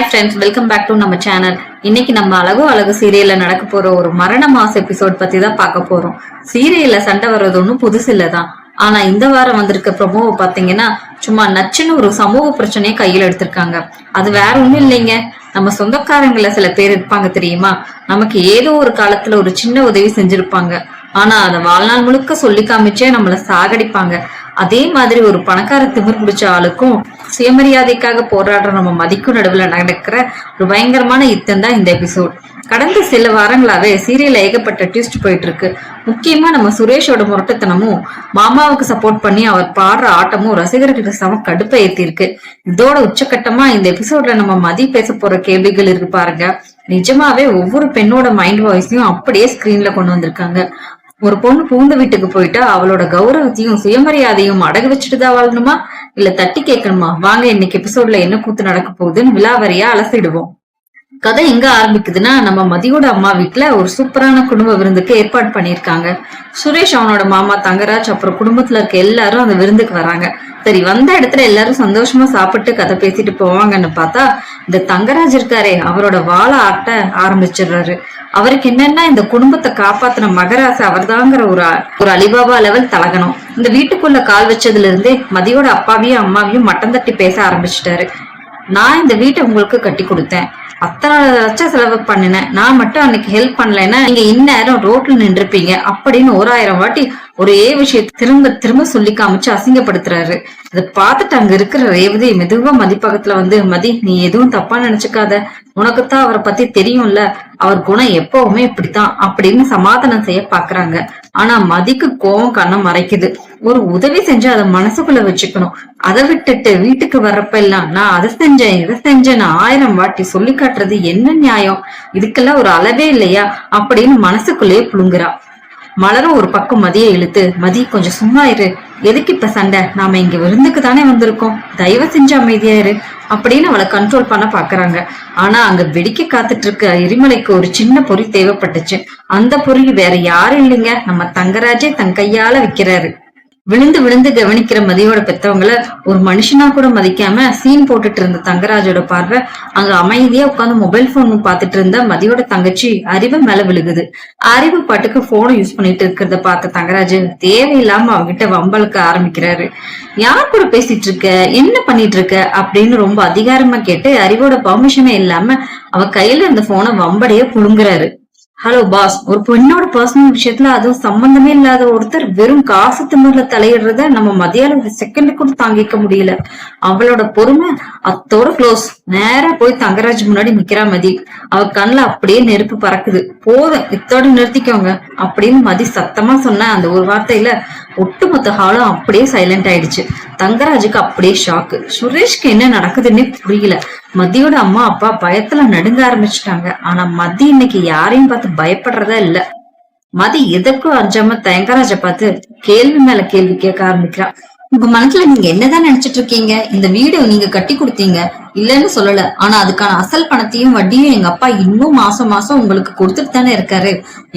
Hi friends, welcome back to நம்ம channel. இன்னைக்கு நம்ம அழகோ அழகு சீரியல்ல நடக்க போற ஒரு மரண மாச எபிசோட் பத்தி தான் பார்க்க போறோம். சீரியல்ல சண்டை வர்றது ஒன்றும் புதுசு இல்லதான். ஆனா இந்த வாரம் வந்திருக்க ப்ரொமோவை பாத்தீங்கன்னா சும்மா நச்சுன்னு ஒரு சமூக பிரச்சனையை கையில் எடுத்திருக்காங்க. அது வேற ஒண்ணும் இல்லைங்க, நம்ம சொந்தக்காரங்கள சில பேர் இருப்பாங்க தெரியுமா, நமக்கு ஏதோ ஒரு காலத்துல ஒரு சின்ன உதவி செஞ்சிருப்பாங்க. ஆனா அத வாழ்நாள் முழுக்க சொல்லி காமிச்சே நம்மள சாகடிப்பாங்க. அதே மாதிரி ஒரு பணக்கார திமிர் பிடிச்ச ஆளுக்கும் சுயமரியாதைக்காக போராடுற நம்ம மதிக்கும் நடுவுல நடக்கிற ஒரு பயங்கரமான யுத்தம் தான் இந்த எபிசோட். கடந்த சில வாரங்களாவே சீரியல் ஏகப்பட்ட ட்விஸ்ட் போயிட்டு இருக்கு. முக்கியமா நம்ம சுரேஷோட முரட்டத்தனமும் மாமாவுக்கு சப்போர்ட் பண்ணி அவர் பாடுற ஆட்டமும் ரசிகர்களுக்கு சம கடுப்பை ஏத்தி இருக்கு. இதோட உச்சகட்டமா இந்த எபிசோட்ல நம்ம மதி பேச போற கேள்விகள் இருக்கு பாருங்க. நிஜமாவே ஒவ்வொரு பெண்ணோட மைண்ட் வாய்ஸையும் அப்படியே ஸ்கிரீன்ல கொண்டு வந்திருக்காங்க. ஒரு பொண்ணு பூந்த வீட்டுக்கு போயிட்டா அவளோட கௌரவத்தையும் சுயமரியாதையும் அடகு வச்சுட்டுதான் வாழணுமா, இல்ல தட்டி கேட்கணுமா? வாங்க இன்னைக்கு எபிசோட்ல என்ன கூத்து நடக்க போகுதுன்னு விலாவரியா அலசிடுவோம். கதை எங்க ஆரம்பிக்குதுன்னா, நம்ம மதியோட அம்மா வீட்டுல ஒரு சூப்பரான குடும்ப விருந்துக்கு ஏற்பாடு பண்ணிருக்காங்க. சுரேஷ், அவனோட மாமா தங்கராஜ், அப்புறம் குடும்பத்துல இருக்க எல்லாரும் அந்த விருந்துக்கு வராங்க. சரி, வந்த இடத்துல எல்லாரும் சந்தோஷமா சாப்பிட்டு கதை பேசிட்டு போவாங்கன்னு பார்த்தா, இந்த தங்கராஜ் இருக்காரே அவரோட வாழை ஆட்ட ஆரம்பிச்சிடுறாரு. அவருக்கு என்னன்னா, இந்த குடும்பத்தை காப்பாத்தின மகராச அவர்தாங்கிற ஒரு அலிபாபா லெவல் தலகணும். இந்த வீட்டுக்குள்ள கால் வச்சதுல இருந்தே மதியோட அப்பாவையும் அம்மாவையும் மட்டம் தட்டி பேச ஆரம்பிச்சுட்டாரு. நான் இந்த வீட்டை உங்களுக்கு கட்டி கொடுத்தேன், அத்தனை லட்சம் செலவு பண்ணினேன், நான் மட்டும் அன்னைக்கு ஹெல்ப் பண்ணலைன்னா நீங்க இந்நேரம் ரோட்ல நின்றுப்பீங்க அப்படின்னு 1000 வாட்டி ஒரே விஷயத்தை திரும்ப திரும்ப சொல்லி காமிச்சு அசிங்கப்படுத்துறாரு. இதை பார்த்துட்டு அங்க இருக்கிற ரேவதி மெதுவா மதிப்பகத்துல வந்து, மதி நீ எதுவும் தப்பா நினைச்சுக்காத, உனக்குத்தான் அவரை பத்தி தெரியும்ல, அவர் குணம் எப்பவுமே இப்படித்தான் அப்படின்னு சமாதானம் செய்ய பாக்குறாங்க. ஆனா மதிக்கு கோவம் கண்ணை மறைக்குது. ஒரு உதவி செஞ்சு அதை மனசுக்குள்ள வச்சுக்கணும், அதை விட்டுட்டு வீட்டுக்கு வர்றப்ப எல்லாம் நான் அதை செஞ்சேன் இதை செஞ்சேன்னு 1000 வாட்டி சொல்லி காட்டுறது என்ன நியாயம்? இதுக்கெல்லாம் ஒரு அளவே இல்லையா அப்படின்னு மனசுக்குள்ளேயே புழுங்குறா. மலரும் ஒரு பக்கம் மதியை இழுத்து, மதி கொஞ்சம் சும்மா இரு, எதுக்கு இப்ப சண்டை, நாம இங்க விருந்துக்கு தானே வந்திருக்கோம், தயவு செஞ்சு அமைதியா இரு அப்படின்னு அவளை கண்ட்ரோல் பண்ண பாக்குறாங்க. ஆனா அங்க வெடிக்க காத்துட்டு இருக்க எரிமலைக்கு ஒரு சின்ன பொறி தேவைப்பட்டுச்சு. அந்த பொறி வேற யாரும் இல்லைங்க, நம்ம தங்கராஜே தன் கையால விக்கிறாரு. விழுந்து விழுந்து கவனிக்கிற மதியோட பெத்தவங்கள ஒரு மனுஷனா கூட மதிக்காம சீன் போட்டுட்டு இருந்த தங்கராஜோட பார்வை அங்க அமைதியா உட்காந்து மொபைல் போன் பாத்துட்டு இருந்த மதியோட தங்கச்சி அறிவு மேல விழுகுது. அறிவு பாட்டுக்கு போனை யூஸ் பண்ணிட்டு இருக்கிறத பார்த்த தங்கராஜ் தேவையில்லாம அவகிட்ட வம்பளுக்க ஆரம்பிக்கிறாரு. யார் கூட பேசிட்டு இருக்க, என்ன பண்ணிட்டு இருக்க அப்படின்னு ரொம்ப அதிகாரமா கேட்டு அறிவோட பர்மிஷனே இல்லாம அவ கையில இருந்த போனை வம்படைய புழுங்குறாரு. ஹலோ பாஸ், ஒரு பெண்ணோட பர்சனல் விஷயத்துல அதுவும் சம்பந்தமே இல்லாத ஒருத்தர் வெறும் காசு திமிர்ல தலையிடுறத நம்ம மதியால செகண்ட் கூட தாங்கிக்க முடியல. அவளோட பொறுமை அத்தோட க்ளோஸ். நேரா போய் தங்கராஜ் முன்னாடி நிக்கிறா மதி. அவ கண்ணுல அப்படியே நெருப்பு பறக்குது. போதும், இத்தோட நிறுத்திக்கோங்க அப்படின்னு மதி சத்தமா சொன்ன அந்த ஒரு வார்த்தையில ஒட்டுமொத்த ஹாலும் அப்படியே சைலண்ட் ஆயிடுச்சு. தங்கராஜுக்கு அப்படியே ஷாக்கு. சுரேஷ்க்கு என்ன நடக்குதுன்னே புரியல. மதியோட அம்மா அப்பா பயத்துல நடுங்க ஆரம்பிச்சுட்டாங்க. ஆனா மதி இன்னைக்கு யாரையும் பார்த்து பயப்படுறதா இல்ல. மதி எதற்கும் அஞ்சாம தங்கராஜ பார்த்து கேள்வி மேல கேள்வி கேட்க ஆரம்பிக்கிறா. உங்க மனசுல நீங்க என்னதான் நினைச்சிட்டு இருக்கீங்க? இந்த வீடு நீங்க கட்டி கொடுத்தீங்க, இல்லன்னு சொல்லல, ஆனா அதுக்கான அசல் பணத்தையும் வட்டியும் எங்க அப்பா இன்னும் மாசம் மாசம் உங்களுக்கு கொடுத்துட்டு தானே இருக்காரு.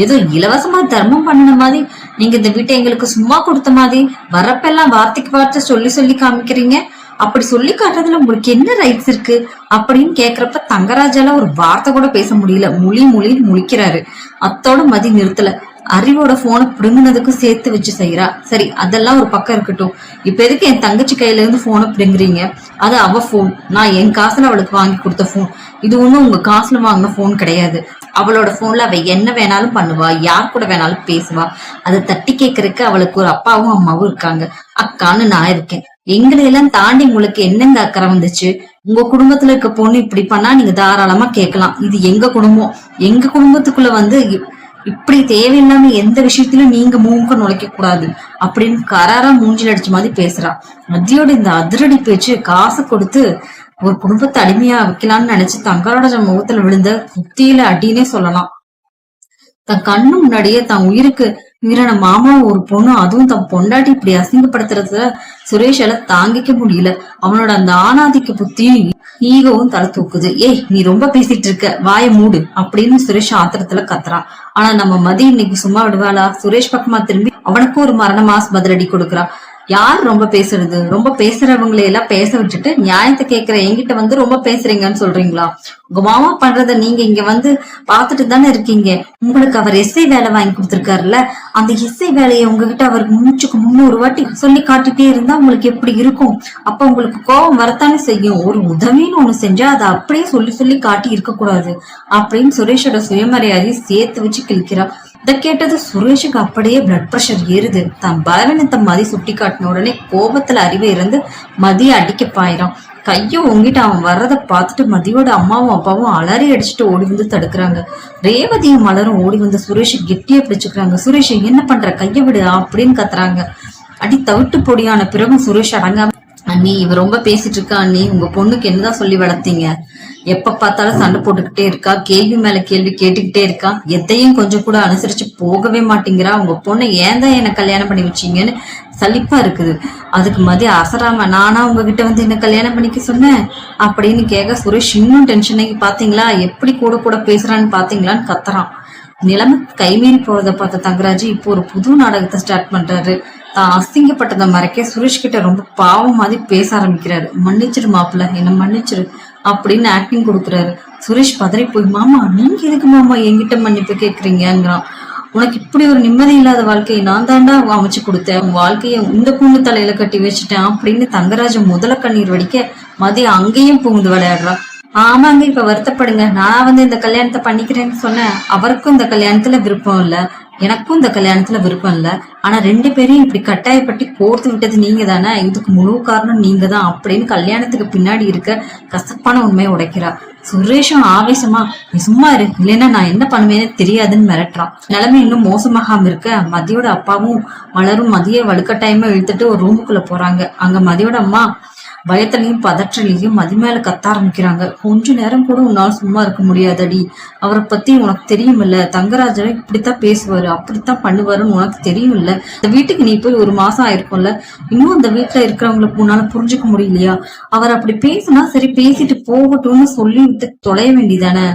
ஏதோ இலவசமா தர்மம் பண்ணின மாதிரி நீங்க இந்த வீட்டை எங்களுக்கு சும்மா கொடுத்த மாதிரி வரப்பெல்லாம் வார்த்தைக்கு வார்த்தை சொல்லி சொல்லி காமிக்கிறீங்க. அப்படி சொல்லி காட்டுறதுல உங்களுக்கு என்ன ரைட்ஸ் இருக்கு அப்படின்னு கேக்குறப்ப தங்கராஜால ஒரு வார்த்தை கூட பேச முடியல. மொழின்னு முழிக்கிறாரு. அத்தோட மதி நிறுத்தல. அறிவோட போனை பிடுங்கினதுக்கும் சேர்த்து வச்சு செய்யறா. சரி, அதெல்லாம் ஒரு பக்கம் இருக்கட்டும். இப்ப எதுக்கு என் தங்கச்சி கையில இருந்து போனை பிடுங்குறீங்க? அது அவ போன், நான் என் காசுல அவளுக்கு வாங்கி கொடுத்த போன். இது ஒண்ணும் உங்க காசுல வாங்கின போன் கிடையாது. அவளோட போன்ல அவ என்ன வேணாலும் பண்ணுவா, யார் கூட வேணாலும் பேசுவா. அதை தட்டி கேட்கறதுக்கு அவளுக்கு ஒரு அப்பாவும் அம்மாவும் இருக்காங்க. அக்கான்னு நான் இருக்கேன். எங்களையெல்லாம் தாண்டி உங்களுக்கு என்னங்க அக்கறை வந்துச்சு? உங்க குடும்பத்துல இருக்க பொண்ணு இப்படி பண்ணா நீங்க தாராளமா கேட்கலாம். இது எங்க குடும்பம், எங்க குடும்பத்துக்குள்ள வந்து இப்படி தேவையில்லாம எந்த விஷயத்திலும் நீங்க மூக்க நுழைக்க கூடாது அப்படின்னு கராரா மூஞ்சில் அடிச்ச மாதிரி பேசுறா. மதியோட இந்த அதிரடி பேச்சு காசு கொடுத்து ஒரு குடும்பத்தை அடிமையா வைக்கலாம்னு நினைச்சு தங்கரோட முகத்துல விழுந்த புத்தியில அடினே சொல்லலாம். தன் கண்ணு முன்னாடியே தன் உயிருக்கு உயிரான மாமா ஒரு பொண்ணு, அதுவும் தன் பொண்டாட்டி இப்படி அசிங்கப்படுத்துறதுல சுரேஷால தாங்கிக்க முடியல. அவனோட அந்த ஆணாதிக்க புத்தியும் ஈகவும் தலை தூக்குது. ஏய், நீ ரொம்ப பேசிட்டு இருக்க, வாய மூடு அப்படின்னு சுரேஷ் ஆத்திரத்துல கத்துறான். ஆனா நம்ம மதி இன்னைக்கு சும்மா விடுவாளா? சுரேஷ் பக்கமா திரும்பி அவனுக்கும் ஒரு மரண மாஸ் பதிலடி கொடுக்குறா. யார் ரொம்ப பேசுறது? ரொம்ப பேசுறவங்களை எல்லாம் பேச விட்டுட்டு நியாயத்தை கேட்கிற என்கிட்ட வந்து ரொம்ப பேசுறீங்கன்னு சொல்றீங்களா? உங்க மாமா பண்றத நீங்க இங்க வந்து பாத்துட்டு தானே இருக்கீங்க. உங்களுக்கு அவர் எஸ்ஐ வேலை வாங்கி கொடுத்திருக்காருல்ல, அந்த எஸ்ஐ வேலையை உங்ககிட்ட அவருக்கு மூச்சுக்கு 300 வாட்டி சொல்லி காட்டிட்டே இருந்தா உங்களுக்கு எப்படி இருக்கும்? அப்ப உங்களுக்கு கோபம் வரத்தானே செய்யும். ஒரு உதவின்னு ஒண்ணு செஞ்சா அதை அப்படியே சொல்லி சொல்லி காட்டி இருக்க கூடாது அப்படின்னு சுரேஷோட சுயமரியாதையை சேர்த்து வச்சு கிழிக்கிறா. இதை கேட்டது சுரேஷுக்கு அப்படியே பிளட் பிரஷர் ஏறுது. தான் பலவீனத்தை மதி சுட்டி காட்டின உடனே கோபத்துல அறிவை இருந்து மதிய அடிக்க பாயிறான். கைய உங்கிட்டு அவன் வர்றதை பார்த்துட்டு மதியோட அம்மாவும் அப்பாவும் அலறி அடிச்சுட்டு ஓடி வந்து தடுக்கிறாங்க. ரேவதியும் மலரும் ஓடி வந்து சுரேஷ் கெட்டியா பிடிச்சுக்கிறாங்க. சுரேஷ் என்ன பண்ற, கைய விடு அப்படின்னு கத்துறாங்க. அடி தவிட்டு பொடியான பிறகும் சுரேஷ் அடங்காம, அண்ணி இவ ரொம்ப பேசிட்டு இருக்கா அண்ணி, உங்க பொண்ணுக்கு என்னதான் சொல்லி வளர்த்தீங்க? எப்ப பார்த்தாலும் சண்டை போட்டுக்கிட்டே இருக்கா, கேள்வி மேல கேள்வி கேட்டுக்கிட்டே இருக்கா, எதையும் கொஞ்சம் கூட அனுசரிச்சு போகவே மாட்டேங்கிறா. உங்க பொண்ணை ஏன் தான் என்ன கல்யாணம் பண்ணி வச்சீங்கன்னு சலிப்பா இருக்குது. அதுக்கு மதிய அசராம நானா உங்ககிட்ட வந்து என்ன கல்யாணம் பண்ணிக்க சொன்னேன் அப்படின்னு கேட்க சுரேஷ் இன்னும் டென்ஷன் ஆகி, பாத்தீங்களா எப்படி கூட கூட பேசுறான்னு பாத்தீங்களான்னு கத்துறான். நிலைமை கைமீறி போறத பார்த்த தங்கராஜ் இப்போ ஒரு புது நாடகத்தை ஸ்டார்ட் பண்றாரு. தான் அசிங்கப்பட்டதை மறைக்க சுரேஷ் கிட்ட ரொம்ப பாவம் மாதிரி பேச ஆரம்பிக்கிறாரு. மன்னிச்சிரு மாப்பிள்ள, என்ன மன்னிச்சிரு அப்படின்னு ஆக்டிங் கொடுக்குறாரு. சுரேஷ் பதறி போய், மாமா நீங்க எதுக்கு மாமா என்கிட்ட மன்னிப்பு கேக்குறீங்கிறான். உனக்கு இப்படி ஒரு நிம்மதி இல்லாத வாழ்க்கையை நான் தாண்டா அமைச்சு கொடுத்தேன், உன் வாழ்க்கைய இந்த பொண்ணு தலையில கட்டி வச்சுட்டேன் அப்படின்னு தங்கராஜ முதல கண்ணீர் வடிக்க மதியம் அங்கேயும் புகுந்து விளையாடுறான். ஆமாங்க, இப்ப வருத்தப்படுங்க. நான் வந்து இந்த கல்யாணத்தை பண்ணிக்கிறேன்னு சொன்னேன். அவருக்கும் இந்த கல்யாணத்துல விருப்பம் இல்ல, எனக்கும் இந்த கல்யாணத்துல விருப்பம் இல்ல. ஆனா 2 பேரையும் இப்படி கட்டாயப்பட்டு கோர்த்து விட்டது நீங்க தானே, இதுக்கு முழு காரணம் நீங்க தான் அப்படின்னு கல்யாணத்துக்கு பின்னாடி இருக்க கசப்பான உண்மையை உடைக்கிறா. சுரேஷும் ஆவேசமா, நீ சும்மா இரு, இல்லைன்னா நான் என்ன பண்ணுவேன்னு தெரியாதுன்னு மிரட்டுறான். நிலைமை இன்னும் மோசமாகாம இருக்க மதியோட அப்பாவும் மலரும் மதிய வலுக்கட்டாயமா இழுத்துட்டு ஒரு ரூமுக்குள்ள போறாங்க. அங்க மதியோட அம்மா பயத்திலையும் பதற்றலையும் மதி மேல கத்த ஆரம்பிக்கிறாங்க. கொஞ்ச நேரம் கூட உன்னால சும்மா இருக்க முடியாதடி, அவரை பத்தி உனக்கு தெரியும் இல்ல, தங்கராஜரை இப்படித்தான் பேசுவாரு, அப்படித்தான் பண்ணுவாருன்னு உனக்கு தெரியும் இல்ல. இந்த வீட்டுக்கு நீ போய் 1 மாசம் ஆயிருக்கும்ல, இன்னும் அந்த வீட்டுல இருக்கிறவங்களுக்கு உன்னால புரிஞ்சுக்க முடியலையா? அவர் அப்படி பேசினா சரி பேசிட்டு போகட்டும்னு சொல்லி விட்டு தொலைய வேண்டியதானே,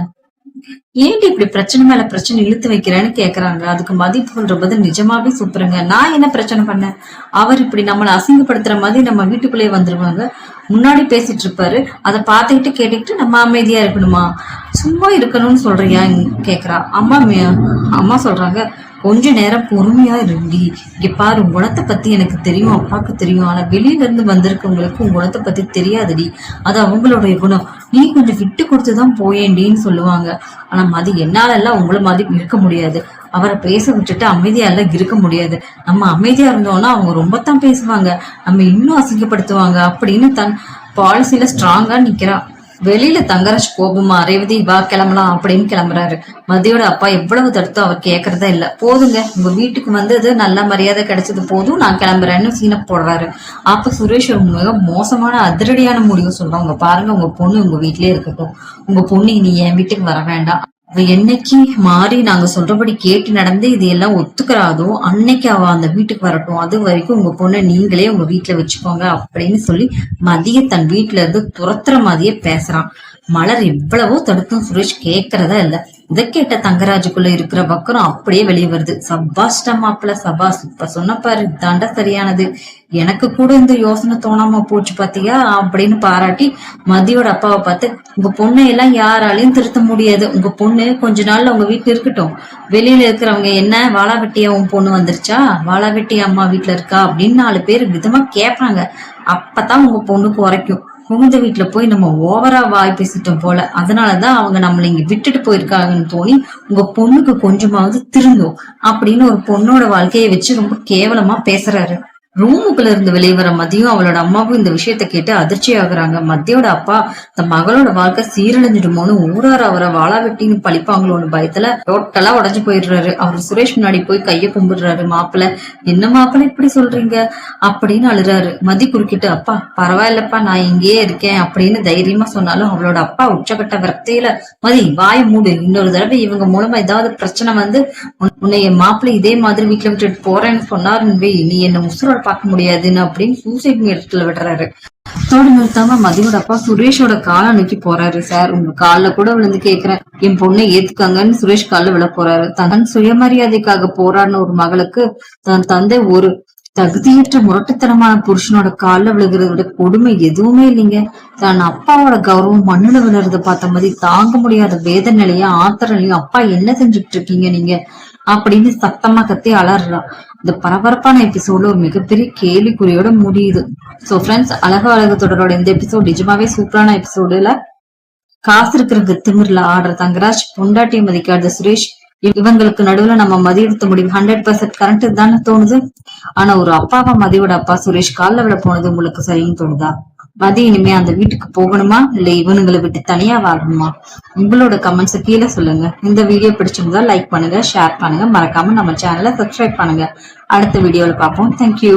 ஏன்டி இப்படி பிரச்சனை மேல பிரச்சனை இழுத்து வைக்கிறேன்னு கேக்குறாங்க. அதுக்கு மதிப்பு சொல்ற பதில் நிஜமாவே சூப்பருங்க. நான் என்ன பிரச்சனை பண்ணேன்? அவர் இப்படி நம்மளை அசிங்கப்படுத்துற மாதிரி நம்ம வீட்டுக்குள்ளேயே வந்துருவாங்க, முன்னாடி பேசிட்டு இருப்பாரு, அதை பார்த்துக்கிட்டு கேட்டுக்கிட்டு நம்ம அமைதியா இருக்கணுமா? சும்மா இருக்கணும்னு சொல்றியா கேக்குறா. அம்மா சொல்றாங்க, கொஞ்ச நேரம் பொறுமையா இருந்தி, இங்க பாரு, உன் குணத்தை பத்தி எனக்கு தெரியும், அப்பாவுக்கு தெரியும், ஆனா வெளியில இருந்து வந்திருக்கவங்களுக்கு உன் குணத்தை பத்தி தெரியாதுடி, அது அவங்களுடைய குணம், நீ கொஞ்சம் விட்டு கொடுத்துதான் போயேண்டின்னு சொல்லுவாங்க. ஆனா மதி என்னால எல்லாம் உங்களை மாதிரி இருக்க முடியாது, அவரை பேச விட்டுட்டு அமைதியா எல்லாம் இருக்க முடியாது, நம்ம அமைதியா இருந்தோம்னா அவங்க ரொம்ப தான் பேசுவாங்க, நம்ம இன்னும் அசிங்கப்படுத்துவாங்க அப்படின்னு தன் பாலிசியில ஸ்ட்ராங்கா நிக்கிறா. வெளியில தங்கராஜ் கோபமா, ரேவதி வா கிளம்பலாம் அப்படின்னு கிளம்புறாரு. மதியோட அப்பா எவ்வளவு தடுத்தோ அவர் கேக்குறதா இல்ல. போதுங்க, உங்க வீட்டுக்கு வந்தது நல்ல மரியாதை கிடைச்சது போதும், நான் கிளம்புறேன்னு சீனை போடுறாரு. அப்ப சுரேஷ் ஒரு மிக மோசமான அதிரடியான முடிவு சொல்றாங்க. பாருங்க, உங்க பொண்ணு உங்க வீட்லயே இருக்கட்டும், உங்க பொண்ணு இனி என் வீட்டுக்கு வர வேண்டாம். அவ என்னைக்கு மாறி நாங்க சொல்றபடி கேட்டு நடந்து இது எல்லாம் ஒத்துக்கிறாதோ அன்னைக்கு அவ அந்த வீட்டுக்கு வரட்டும், அது வரைக்கும் உங்க பொண்ணை நீங்களே உங்க வீட்டுல வச்சுக்கோங்க அப்படின்னு சொல்லி மதிய தன் வீட்டுல இருந்து துரத்துற மாதிரியே பேசுறான். மலர் எவ்வளவோ தடுத்தும் சுரேஷ் கேக்குறதா இல்ல. இதை கேட்ட தங்கராஜுக்குள்ள இருக்கிற பக்கரம் அப்படியே வெளியே வருது. சபாஷ்டா மாப்பிள்ள, சபாஸ், இப்ப சொன்ன பாரு, தாண்டா சரியானது, எனக்கு கூட இந்த யோசனை தோணாம போச்சு பாத்தியா அப்படின்னு பாராட்டி மதியோட அப்பாவை பார்த்து, உங்க பொண்ணை எல்லாம் யாராலையும் திருத்த முடியாது, உங்க பொண்ணு கொஞ்ச நாள்ல உங்க வீட்டுல இருக்கட்டும், வெளியில இருக்கிறவங்க என்ன வாளாவெட்டியா உன் பொண்ணு வந்துருச்சா, வாளாவெட்டி அம்மா வீட்டுல இருக்கா அப்படின்னு 4 பேர் விதமா கேட்பாங்க. அப்பதான் உங்க பொண்ணுக்கு உரைக்கும், புகுந்த வீட்டுல போய் நம்ம ஓவரா வாய் பேசிட்டோம் போல, அதனாலதான் அவங்க நம்மள இங்க விட்டுட்டு போயிருக்காங்கன்னு தோணி உங்க பொண்ணுக்கு கொஞ்சமாவது திருந்தும் அப்படின்னு ஒரு பொண்ணோட வாழ்க்கையை வச்சு ரொம்ப கேவலமா பேசுறாரு. ரூமுக்குள்ள இருந்து வெளியே வர மதியம் அவளோட அம்மாவும் இந்த விஷயத்த கேட்டு அதிர்ச்சி ஆகுறாங்க. மத்தியோட அப்பா தன் மகளோட வாழ்க்கை சீரழிஞ்சிடுமோன்னு ஊரார அவரை வாழா வெட்டின்னு பழிப்பாங்களோன்னு பயத்துல டோட்டலா உடஞ்சு போயிடுறாரு. அவர் சுரேஷ் முன்னாடி போய் கைய கும்பிடுறாரு. மாப்பிள்ள, என்ன மாப்பிள்ள இப்படி சொல்றீங்க அப்படின்னு அழுறாரு. மதி குறுக்கிட்டு, அப்பா பரவாயில்லப்பா, நான் இங்கேயே இருக்கேன் அப்படின்னு தைரியமா சொன்னாலும் அவளோட அப்பா உச்சகட்ட விரக்தியில, மதி வாய மூடு, இன்னொரு தடவை இவங்க மூலமா ஏதாவது பிரச்சனை வந்து உன்னை என் மாப்பிள்ள இதே மாதிரி வீட்டுல விட்டுட்டு போறேன்னு சொன்னாருன்னு நீ என்ன உசுரோட பார்க்க முடியாதுன்னு அப்படின்னு சூசைட் இடத்துல விடுறாரு. தோடு நிறுத்தாம மதியோட அப்பா சுரேஷோட காலை நோக்கி போறாரு. சார், உங்க காலில் கூட விழுந்து கேக்குறேன், என் பொண்ணை ஏத்துக்காங்கன்னு சுரேஷ் காலில் விழ போறாரு. தன் சுயமரியாதைக்காக போராடின ஒரு மகளுக்கு தன் தந்தை ஒரு தகுதியற்ற முரட்டுத்தனமான புருஷனோட கால்ல விழுகிறத விட கொடுமை எதுவுமே இல்லைங்க. தன் அப்பாவோட கௌரவம் மண்ணுல விழுறத பார்த்த மாதிரி தாங்க முடியாத வேதனையிலயும் ஆத்திரலையும் அப்பா என்ன செஞ்சுட்டு இருக்கீங்க நீங்க அப்படின்னு சத்தமா கத்தி அலறான். இந்த பரபரப்பான எபிசோட்ல ஒரு மிகப்பெரிய கேள்விக்குறியோட முடியுது. சோ ஃப்ரெண்ட்ஸ், அழகு அழகு தொடரோட இந்த எபிசோட் நிஜமாவே சூப்பரான எபிசோடுல காசு இருக்கிற திமிர்ல ஆடுற தங்கராஜ், பொண்டாட்டியை மதிக்காத சுரேஷ், இவங்களுக்கு நடுவுல நம்ம மதியெடுத்த முடிவு 100% கரெக்ட் தானே தோணுது. ஆனா ஒரு அப்பாவா மதியோட அப்பா சுரேஷ் கால்ல விட போனது உங்களுக்கு சரின்னு தோணுதா? மதி இனிமே அந்த வீட்டுக்கு போகணுமா இல்ல இவனுங்களை விட்டு தனியா வாழணுமா? உங்களோட கமெண்ட்ஸ் கீழே சொல்லுங்க. இந்த வீடியோ பிடிச்சிருந்தா லைக் பண்ணுங்க, ஷேர் பண்ணுங்க, மறக்காம நம்ம சேனலை சப்ஸ்கிரைப் பண்ணுங்க. அடுத்த வீடியோல பார்ப்போம். தேங்க்யூ.